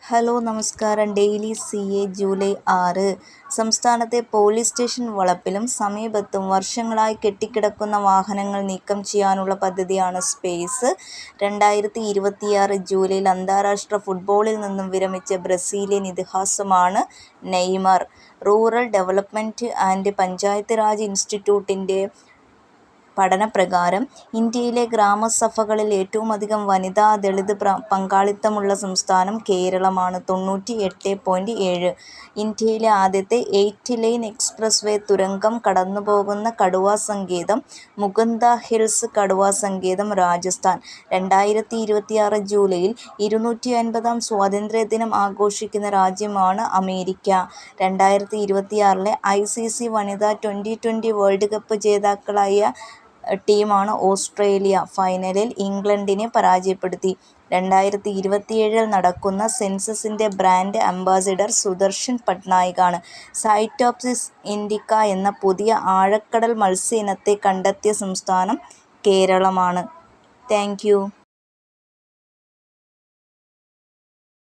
Hello നമസ്കാരം. Daily CA July 6. സംസ്ഥാനത്തെ police station വളപ്പിലും സമീപത്തും വർഷങ്ങളായി കെട്ടിക്കിടക്കുന്ന വാഹനങ്ങൾ നീക്കം ചെയ്യാനുള്ള പദ്ധതിയാണ് സ്പേസ്. 2026 ജൂലൈയിൽ അന്താരാഷ്ട്ര ഫുട്ബോളിൽ നിന്നും വിരമിച്ച ബ്രസീലിയൻ ഇതിഹാസമാണ് Neymar. Rural development and panchayat Raj ഇൻസ്റ്റിറ്റ്യൂട്ടിന്റെ പഠനപ്രകാരം ഇന്ത്യയിലെ ഗ്രാമസഭകളിൽ ഏറ്റവുമധികം വനിതാ ദളിത് പങ്കാളിത്തമുള്ള സംസ്ഥാനം കേരളമാണ്. 98.7. ഇന്ത്യയിലെ ആദ്യത്തെ 8 ലൈൻ എക്സ്പ്രസ് വേ തുരങ്കം കടന്നുപോകുന്ന കടുവാസങ്കേതം മുകുന്ദ ഹിൽസ് കടുവാസങ്കേതം രാജസ്ഥാൻ. 2026 ജൂലൈയിൽ 250-ാം സ്വാതന്ത്ര്യദിനം ആഘോഷിക്കുന്ന രാജ്യമാണ് അമേരിക്ക. 2026 ICC വനിതാ T20 വേൾഡ് കപ്പ് ജേതാക്കളായ ടീമാണ് ഓസ്ട്രേലിയ. ഫൈനലിൽ ഇംഗ്ലണ്ടിനെ പരാജയപ്പെടുത്തി. 2027 നടക്കുന്ന സെൻസസിന്റെ ബ്രാൻഡ് അംബാസിഡർ സുദർശൻ പട്നായിക്കാണ്. സൈറ്റോപ്സിസ് ഇൻഡിക്ക എന്ന പുതിയ ആഴക്കടൽ മത്സ്യ ഇനത്തെ കണ്ടെത്തിയ സംസ്ഥാനം കേരളമാണ്. Thank you.